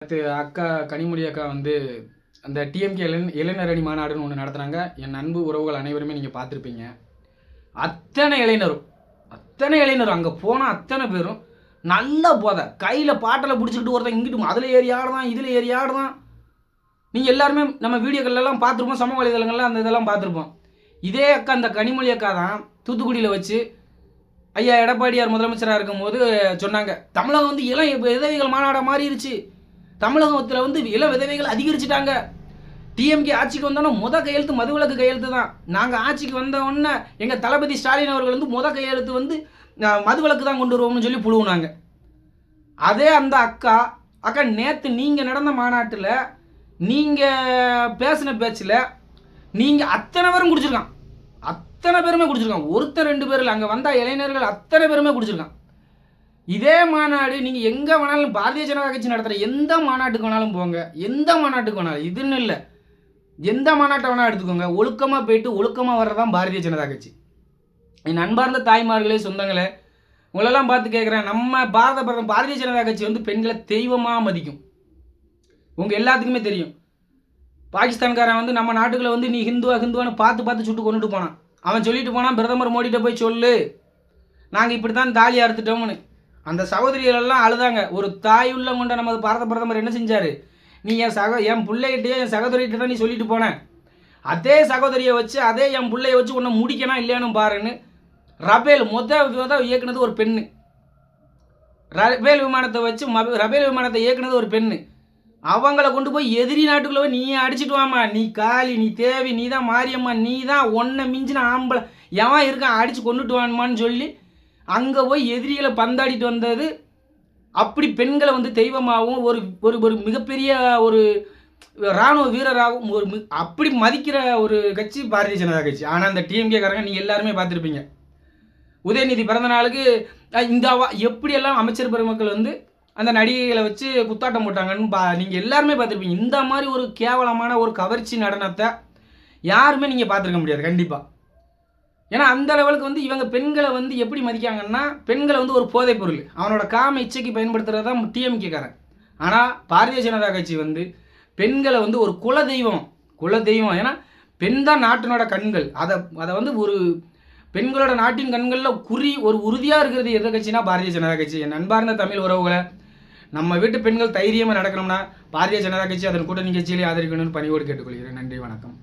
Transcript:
நேத்து அக்கா கனிமொழி அக்கா வந்து அந்த டிஎம்கே இளைஞர் அணி மாநாடுன்னு ஒன்று நடத்துனாங்க. என் அன்பு உறவுகள் அனைவருமே நீங்கள் பார்த்துருப்பீங்க. அத்தனை இளைஞரும் அங்கே போனால் அத்தனை பேரும் நல்ல போதை கையில் பாட்டில் பிடிச்சிக்கிட்டு ஒருத்தன் இங்கிட்டு அதில் ஏறி ஆடுதான் இதில் ஏறி ஆடுதான். நீங்கள் எல்லாருமே நம்ம வீடியோக்கள்லாம் பார்த்துருப்போம், சமூக வலைதளங்கள்லாம் அந்த இதெல்லாம் பார்த்துருப்போம். இதே அக்கா அந்த கனிமொழி அக்கா தான் தூத்துக்குடியில் வச்சு ஐயா எடப்பாடியார் முதலமைச்சராக இருக்கும்போது சொன்னாங்க, தமிழகம் வந்து இளம் விதவைகள் மாநாடாக மாறிடுச்சு, தமிழகத்தில் வந்து இளம் விதவைகள் அதிகரிச்சுட்டாங்க, டிஎம்கே ஆட்சிக்கு வந்தோன்னா கையெழுத்து மதுவிலக்கு கையெழுத்து தான், நாங்கள் ஆட்சிக்கு வந்த உடனே எங்கள் தளபதி ஸ்டாலின் அவர்கள் வந்து கையெழுத்து வந்து மதுவிலக்கு தான் கொண்டு வருவோம்னு சொல்லி புழுவுனாங்க. அதே அந்த அக்கா நேற்று நீங்கள் நடந்த மாநாட்டில் நீங்கள் பேசின பேச்சில் நீங்கள் அத்தனை பேரும் குடிச்சிருக்கான், அத்தனை பேருமே குடிச்சிருக்கான், ஒருத்தர் ரெண்டு பேரில் அங்கே வந்த இளைஞர்கள் அத்தனை பேருமே குடிச்சிருக்கான். இதே மாநாடு நீங்கள் எங்கே வேணாலும் பாரதிய ஜனதா கட்சி நடத்துகிற எந்த மாநாட்டுக்கு வேணாலும் போங்க, எந்த மாநாட்டுக்கு வேணாலும், இதுன்னு இல்லை, எந்த மாநாட்டை வேணால் எடுத்துக்கோங்க, ஒழுக்கமாக போயிட்டு ஒழுக்கமாக வர்றதான் பாரதிய ஜனதா கட்சி. என் அன்பார்ந்த தாய்மார்களே, சொந்தங்களே, உங்களெல்லாம் பார்த்து கேட்குறேன், நம்ம பாரதிய ஜனதா கட்சி வந்து பெண்களை தெய்வமாக மதிக்கும். உங்கள் எல்லாத்துக்குமே தெரியும், பாகிஸ்தான்காரன் வந்து நம்ம நாட்டுக்குள்ள வந்து நீ ஹிந்துவான்னு பார்த்து சுட்டு கொண்டுட்டு போனான். அவன் சொல்லிட்டு போனான், பிரதமர் மோடிகிட்ட போய் சொல்லு நாங்கள் இப்படி தான் தாலி அறுத்துட்டோம்னு. அந்த சகோதரிகளெல்லாம் அழுதாங்க. ஒரு தாய் உள்ள கொண்ட நமது பாரத பிரதமர் என்ன செஞ்சார், நீ என் பிள்ளைகிட்டே என் சகோதரிகிட்ட தான் நீ சொல்லிட்டு போனேன், அதே சகோதரியை வச்சு அதே என் பிள்ளைய வச்சு உன்னை முடிக்கணும் இல்லையானு பாருன்னு ரபேல் இயக்குனது ஒரு பெண்ணு, ரபேல் விமானத்தை இயக்குனது ஒரு பெண்ணு. அவங்கள கொண்டு போய் எதிரி நாட்டுக்குள்ள போய் நீ அடிச்சுட்டு வாமா, நீ காளி, நீ தேவி, நீ தான் மாரியம்மா, நீ தான் ஒன்றை மிஞ்சின ஆம்பளை எவன் இருக்கான் அடித்து கொண்டுட்டு வானுமான்னு சொல்லி அங்கே போய் எதிரிகளை பந்தாடிட்டு வந்தது. அப்படி பெண்களை வந்து தெய்வமாகவும் ஒரு மிகப்பெரிய ஒரு இராணுவ வீரராகவும் அப்படி மதிக்கிற ஒரு கட்சி பாரதிய ஜனதா கட்சி. ஆனால் அந்த டிஎம்கே காரங்க நீங்கள் எல்லாருமே பார்த்துருப்பீங்க, உதயநிதி பிறந்த நாளுக்கு இந்த எப்படியெல்லாம் அமைச்சர் பெருமக்கள் வந்து அந்த நடிகைகளை வச்சு குத்தாட்டம் போட்டாங்கன்னு நீங்கள் எல்லாருமே பார்த்துருப்பீங்க. இந்த மாதிரி ஒரு கேவலமான ஒரு கவர்ச்சி நடனத்தை யாருமே நீங்கள் பார்த்துருக்க முடியாது கண்டிப்பாக. ஏன்னா அந்த லெவலுக்கு வந்து இவங்க பெண்களை வந்து எப்படி மதிக்காங்கன்னா, பெண்களை வந்து ஒரு போதைப் பொருள், அவனோட காம இச்சைக்கு பயன்படுத்துறது தான் டிஎம்கே காரன். ஆனால் பாரதிய ஜனதா கட்சி வந்து பெண்களை வந்து ஒரு குலதெய்வம். ஏன்னா பெண் தான் நாட்டினோட கண்கள். அதை வந்து ஒரு பெண்களோட நாட்டின் கண்களில் ஒரு உறுதியாக இருக்கிறது எந்த கட்சினா பாரதிய ஜனதா கட்சி. என் அன்பார்ந்த தமிழ் உறவுகளை, நம்ம வீட்டு பெண்கள் தைரியமாக நடக்கணும்னா பாரதிய ஜனதா கட்சி அதன் கூட்டணி கட்சியிலே ஆதரிக்கணும்னு பணியோடு கேட்டுக்கொள்கிறேன். நன்றி, வணக்கம்.